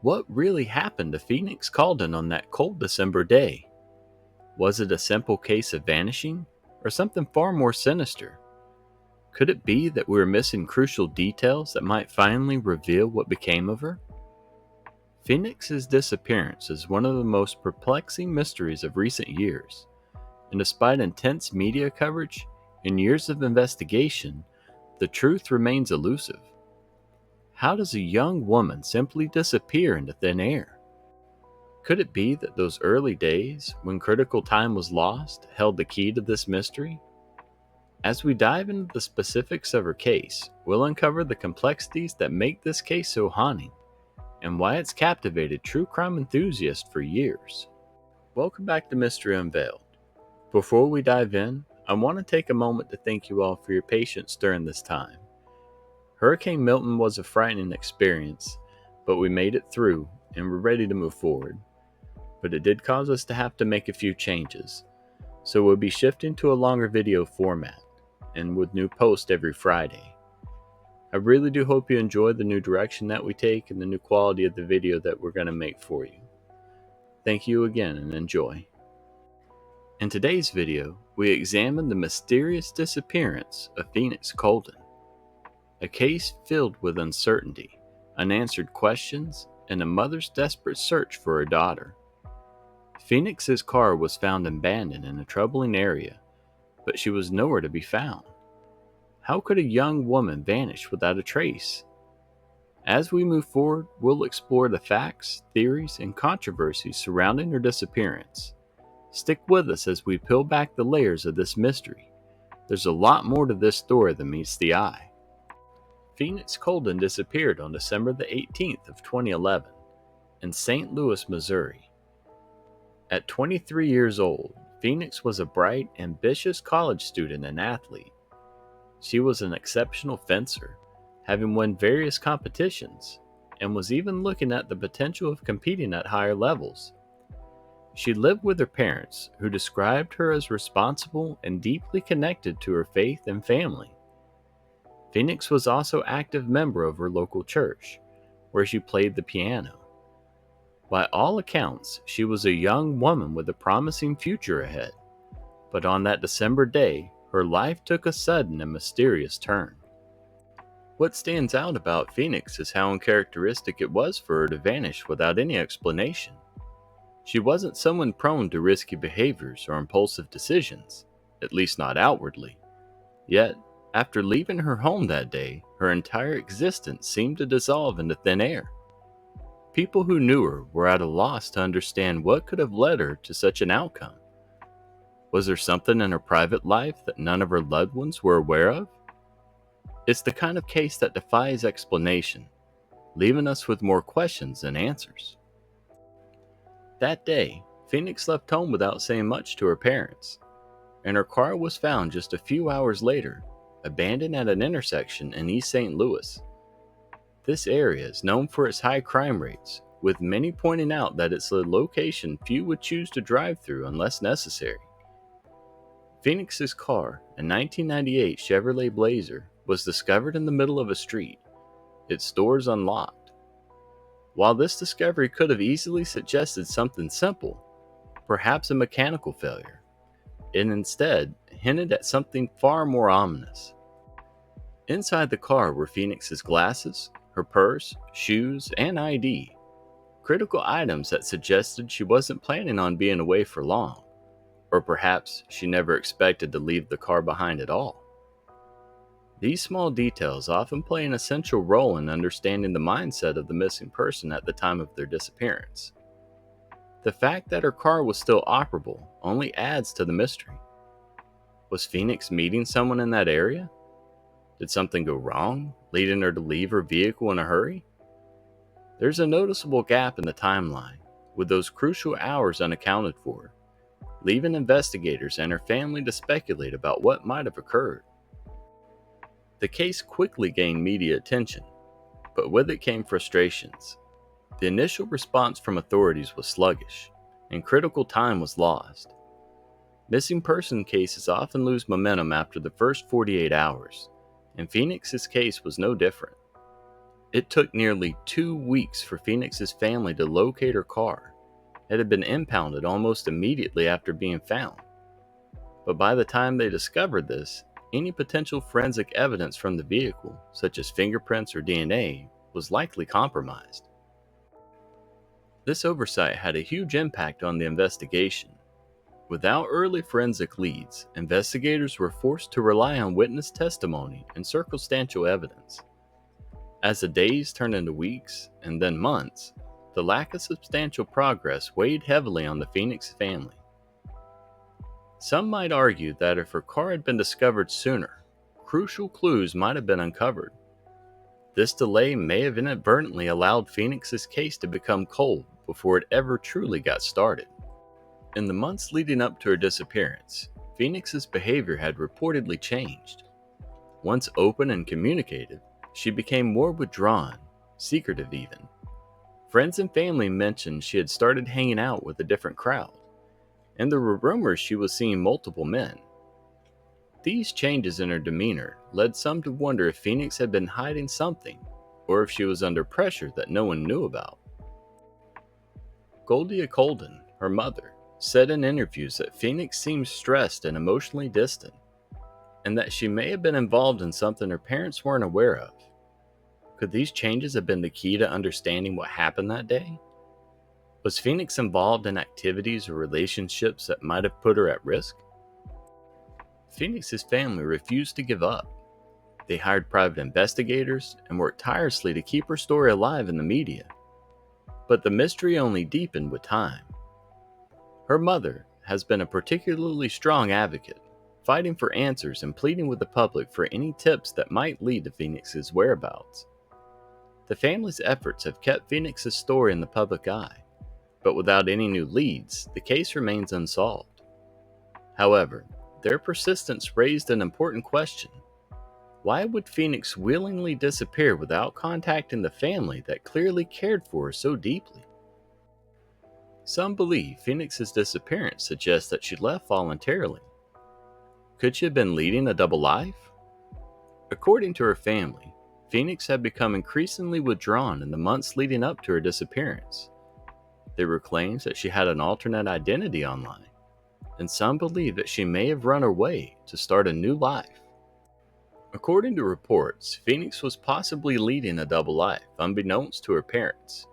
What really happened to Phoenix Coldon on that cold December day? Was it a simple case of vanishing, or something far more sinister? Could it be that we were missing crucial details that might finally reveal what became of her? Phoenix's disappearance is one of the most perplexing mysteries of recent years, and despite intense media coverage and years of investigation, the truth remains elusive. How does a young woman simply disappear into thin air? Could it be that those early days, when critical time was lost, held the key to this mystery? As we dive into the specifics of her case, we'll uncover the complexities that make this case so haunting, and why it's captivated true crime enthusiasts for years. Welcome back to Mystery Unveiled. Before we dive in, I want to take a moment to thank you all for your patience during this time. Hurricane Milton was a frightening experience, but we made it through and we're ready to move forward. But it did cause us to have to make a few changes, so we'll be shifting to a longer video format, and with new posts every Friday. I really do hope you enjoy the new direction that we take and the new quality of the video that we're going to make for you. Thank you again and enjoy. In today's video, we examine the mysterious disappearance of Phoenix Coldon, a case filled with uncertainty, unanswered questions, and a mother's desperate search for her daughter. Phoenix's car was found abandoned in a troubling area, but she was nowhere to be found. How could a young woman vanish without a trace? As we move forward, we'll explore the facts, theories, and controversies surrounding her disappearance. Stick with us as we peel back the layers of this mystery. There's a lot more to this story than meets the eye. Phoenix Coldon disappeared on December the 18th of 2011 in St. Louis, Missouri. At 23 years old, Phoenix was a bright, ambitious college student and athlete. She was an exceptional fencer, having won various competitions, and was even looking at the potential of competing at higher levels. She lived with her parents, who described her as responsible and deeply connected to her faith and family. Phoenix was also an active member of her local church, where she played the piano. By all accounts, she was a young woman with a promising future ahead. But on that December day, her life took a sudden and mysterious turn. What stands out about Phoenix is how uncharacteristic it was for her to vanish without any explanation. She wasn't someone prone to risky behaviors or impulsive decisions, at least not outwardly. Yet, after leaving her home that day, her entire existence seemed to dissolve into thin air. People who knew her were at a loss to understand what could have led her to such an outcome. Was there something in her private life that none of her loved ones were aware of? It's the kind of case that defies explanation, leaving us with more questions than answers. That day, Phoenix left home without saying much to her parents, and her car was found just a few hours later, abandoned at an intersection in East St. Louis. This area is known for its high crime rates, with many pointing out that it's a location few would choose to drive through unless necessary. Phoenix's car, a 1998 Chevrolet Blazer, was discovered in the middle of a street, its doors unlocked. While this discovery could have easily suggested something simple, perhaps a mechanical failure, it instead hinted at something far more ominous. Inside the car were Phoenix's glasses, her purse, shoes, and ID, critical items that suggested she wasn't planning on being away for long, or perhaps she never expected to leave the car behind at all. These small details often play an essential role in understanding the mindset of the missing person at the time of their disappearance. The fact that her car was still operable only adds to the mystery. Was Phoenix meeting someone in that area? Did something go wrong, leading her to leave her vehicle in a hurry? There's a noticeable gap in the timeline, with those crucial hours unaccounted for, leaving investigators and her family to speculate about what might have occurred. The case quickly gained media attention, but with it came frustrations. The initial response from authorities was sluggish, and critical time was lost. Missing person cases often lose momentum after the first 48 hours, and Phoenix's case was no different. It took nearly 2 weeks for Phoenix's family to locate her car. It had been impounded almost immediately after being found. But by the time they discovered this, any potential forensic evidence from the vehicle, such as fingerprints or DNA, was likely compromised. This oversight had a huge impact on the investigation. Without early forensic leads, investigators were forced to rely on witness testimony and circumstantial evidence. As the days turned into weeks and then months, the lack of substantial progress weighed heavily on the Phoenix family. Some might argue that if her car had been discovered sooner, crucial clues might have been uncovered. This delay may have inadvertently allowed Phoenix's case to become cold before it ever truly got started. In the months leading up to her disappearance, Phoenix's behavior had reportedly changed. Once open and communicative, she became more withdrawn, secretive even. Friends and family mentioned she had started hanging out with a different crowd, and there were rumors she was seeing multiple men. These changes in her demeanor led some to wonder if Phoenix had been hiding something, or if she was under pressure that no one knew about. Goldia Coldon, her mother, said in interviews that Phoenix seemed stressed and emotionally distant, and that she may have been involved in something her parents weren't aware of. Could these changes have been the key to understanding what happened that day? Was Phoenix involved in activities or relationships that might have put her at risk? Phoenix's family refused to give up. They hired private investigators and worked tirelessly to keep her story alive in the media. But the mystery only deepened with time. Her mother has been a particularly strong advocate, fighting for answers and pleading with the public for any tips that might lead to Phoenix's whereabouts. The family's efforts have kept Phoenix's story in the public eye, but without any new leads, the case remains unsolved. However, their persistence raised an important question. Why would Phoenix willingly disappear without contacting the family that clearly cared for her so deeply? Some believe Phoenix's disappearance suggests that she left voluntarily. Could she have been leading a double life? According to her family, Phoenix had become increasingly withdrawn in the months leading up to her disappearance. There were claims that she had an alternate identity online, and some believe that she may have run away to start a new life. According to reports, Phoenix was possibly leading a double life, unbeknownst to her parents.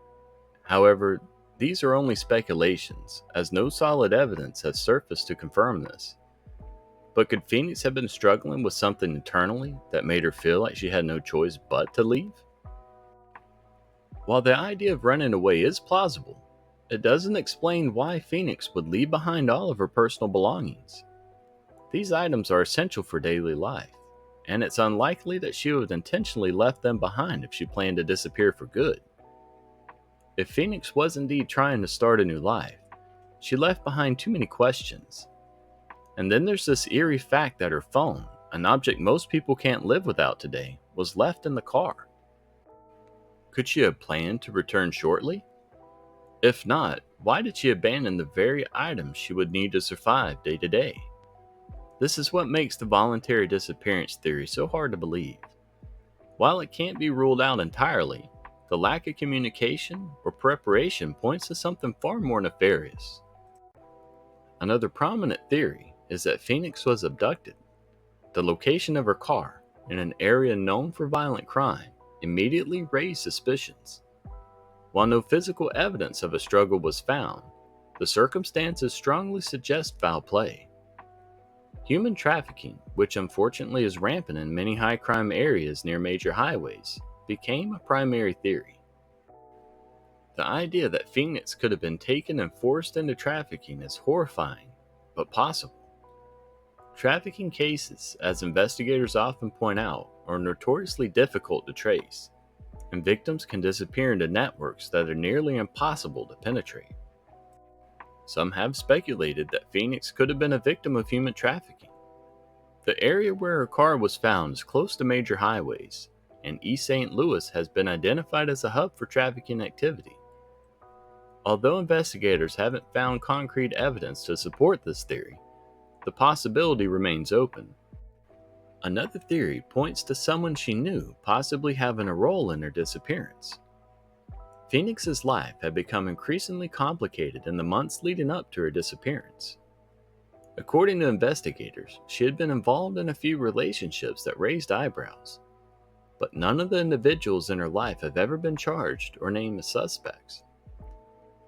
However, these are only speculations, as no solid evidence has surfaced to confirm this. But could Phoenix have been struggling with something internally that made her feel like she had no choice but to leave? While the idea of running away is plausible, it doesn't explain why Phoenix would leave behind all of her personal belongings. These items are essential for daily life, and it's unlikely that she would have intentionally left them behind if she planned to disappear for good. If Phoenix was indeed trying to start a new life, she left behind too many questions. And then there's this eerie fact that her phone, an object most people can't live without today, was left in the car. Could she have planned to return shortly? If not, why did she abandon the very items she would need to survive day to day? This is what makes the voluntary disappearance theory so hard to believe. While it can't be ruled out entirely, the lack of communication or preparation points to something far more nefarious. Another prominent theory is that Phoenix was abducted. The location of her car, in an area known for violent crime, immediately raised suspicions. While no physical evidence of a struggle was found, the circumstances strongly suggest foul play. Human trafficking, which unfortunately is rampant in many high-crime areas near major highways, became a primary theory. The idea that Phoenix could have been taken and forced into trafficking is horrifying, but possible. Trafficking cases, as investigators often point out, are notoriously difficult to trace, and victims can disappear into networks that are nearly impossible to penetrate. Some have speculated that Phoenix could have been a victim of human trafficking. The area where her car was found is close to major highways, and East St. Louis has been identified as a hub for trafficking activity. Although investigators haven't found concrete evidence to support this theory, the possibility remains open. Another theory points to someone she knew possibly having a role in her disappearance. Phoenix's life had become increasingly complicated in the months leading up to her disappearance. According to investigators, she had been involved in a few relationships that raised eyebrows, but none of the individuals in her life have ever been charged or named as suspects.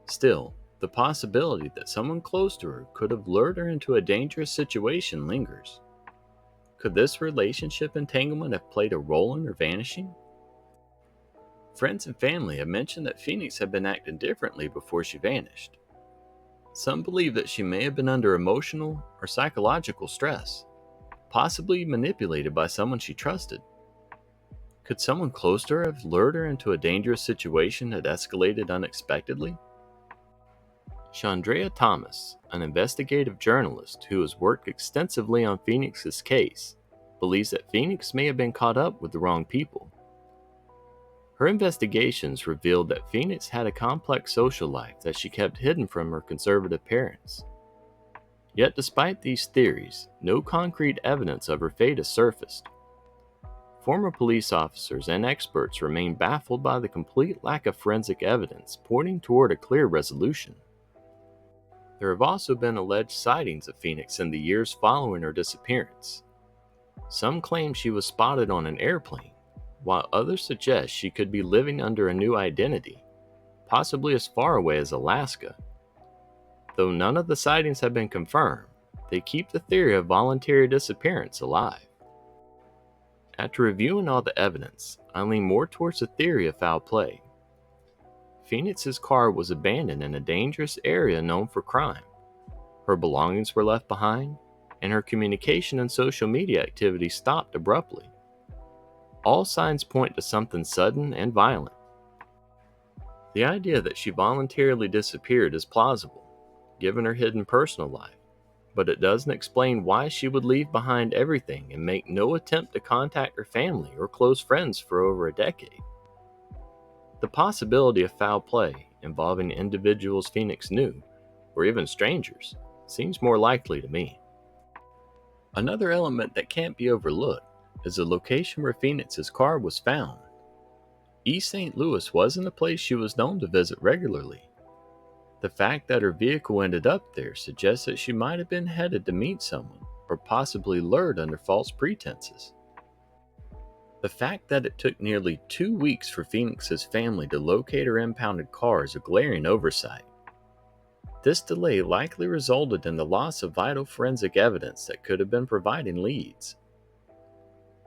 Still, the possibility that someone close to her could have lured her into a dangerous situation lingers. Could this relationship entanglement have played a role in her vanishing? Friends and family have mentioned that Phoenix had been acting differently before she vanished. Some believe that she may have been under emotional or psychological stress, possibly manipulated by someone she trusted. Could someone close to her have lured her into a dangerous situation that escalated unexpectedly? Chandrea Thomas, an investigative journalist who has worked extensively on Phoenix's case, believes that Phoenix may have been caught up with the wrong people. Her investigations revealed that Phoenix had a complex social life that she kept hidden from her conservative parents. Yet despite these theories, no concrete evidence of her fate has surfaced. Former police officers and experts remain baffled by the complete lack of forensic evidence pointing toward a clear resolution. There have also been alleged sightings of Phoenix in the years following her disappearance. Some claim she was spotted on an airplane, while others suggest she could be living under a new identity, possibly as far away as Alaska. Though none of the sightings have been confirmed, they keep the theory of voluntary disappearance alive. After reviewing all the evidence, I lean more towards the theory of foul play. Phoenix's car was abandoned in a dangerous area known for crime. Her belongings were left behind, and her communication and social media activity stopped abruptly. All signs point to something sudden and violent. The idea that she voluntarily disappeared is plausible, given her hidden personal life, but it doesn't explain why she would leave behind everything and make no attempt to contact her family or close friends for over a decade. The possibility of foul play involving individuals Phoenix knew, or even strangers, seems more likely to me. Another element that can't be overlooked is the location where Phoenix's car was found. East St. Louis wasn't a place she was known to visit regularly. The fact that her vehicle ended up there suggests that she might have been headed to meet someone, or possibly lured under false pretenses. The fact that it took nearly 2 weeks for Phoenix's family to locate her impounded car is a glaring oversight. This delay likely resulted in the loss of vital forensic evidence that could have been providing leads.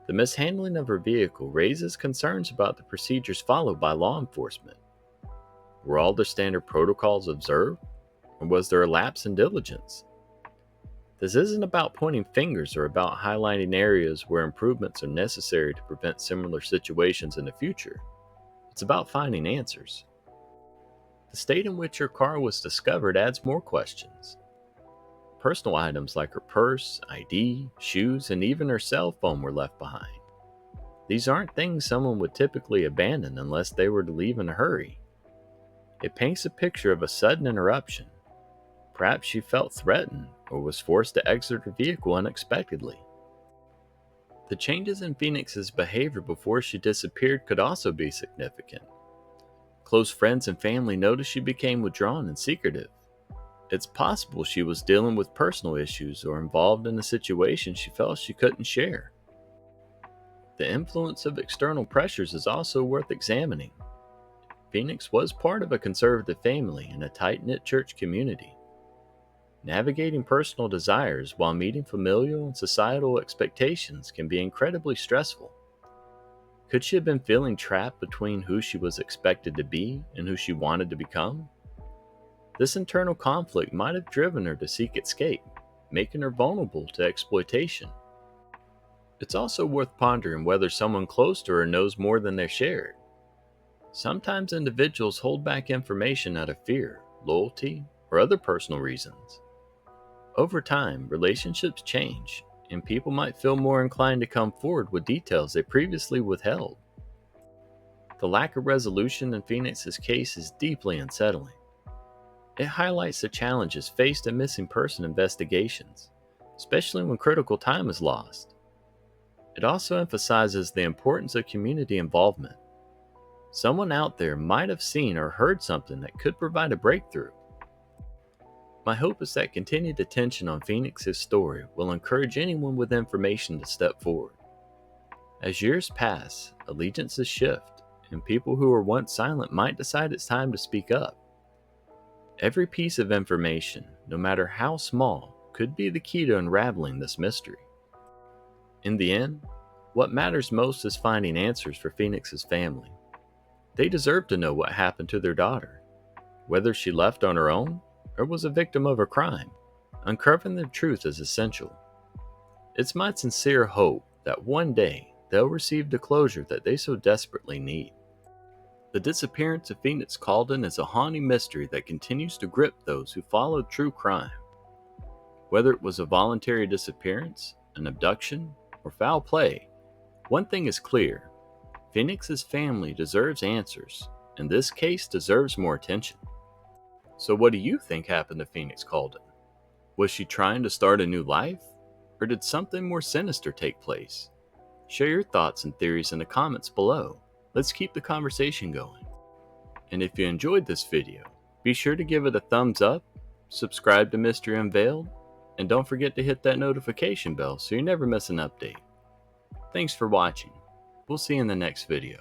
The mishandling of her vehicle raises concerns about the procedures followed by law enforcement. Were all the standard protocols observed, or was there a lapse in diligence? This isn't about pointing fingers or about highlighting areas where improvements are necessary to prevent similar situations in the future. It's about finding answers. The state in which her car was discovered adds more questions. Personal items like her purse, ID, shoes, and even her cell phone were left behind. These aren't things someone would typically abandon unless they were to leave in a hurry. It paints a picture of a sudden interruption. Perhaps she felt threatened or was forced to exit her vehicle unexpectedly. The changes in Phoenix's behavior before she disappeared could also be significant. Close friends and family noticed she became withdrawn and secretive. It's possible she was dealing with personal issues or involved in a situation she felt she couldn't share. The influence of external pressures is also worth examining. Phoenix was part of a conservative family and a tight-knit church community. Navigating personal desires while meeting familial and societal expectations can be incredibly stressful. Could she have been feeling trapped between who she was expected to be and who she wanted to become? This internal conflict might have driven her to seek escape, making her vulnerable to exploitation. It's also worth pondering whether someone close to her knows more than they shared. Sometimes individuals hold back information out of fear, loyalty, or other personal reasons. Over time, relationships change, and people might feel more inclined to come forward with details they previously withheld. The lack of resolution in Phoenix's case is deeply unsettling. It highlights the challenges faced in missing person investigations, especially when critical time is lost. It also emphasizes the importance of community involvement. Someone out there might have seen or heard something that could provide a breakthrough. My hope is that continued attention on Phoenix's story will encourage anyone with information to step forward. As years pass, allegiances shift, and people who were once silent might decide it's time to speak up. Every piece of information, no matter how small, could be the key to unraveling this mystery. In the end, what matters most is finding answers for Phoenix's family. They deserve to know what happened to their daughter, whether she left on her own or was a victim of a crime. Uncovering the truth is essential. It's my sincere hope that one day they'll receive the closure that they so desperately need. The disappearance of Phoenix Coldon is a haunting mystery that continues to grip those who follow true crime. Whether it was a voluntary disappearance, an abduction, or foul play, one thing is clear: Phoenix's family deserves answers, and this case deserves more attention. So what do you think happened to Phoenix Coldon? Was she trying to start a new life? Or did something more sinister take place? Share your thoughts and theories in the comments below. Let's keep the conversation going. And if you enjoyed this video, be sure to give it a thumbs up, subscribe to Mystery Unveiled, and don't forget to hit that notification bell so you never miss an update. Thanks for watching. We'll see you in the next video.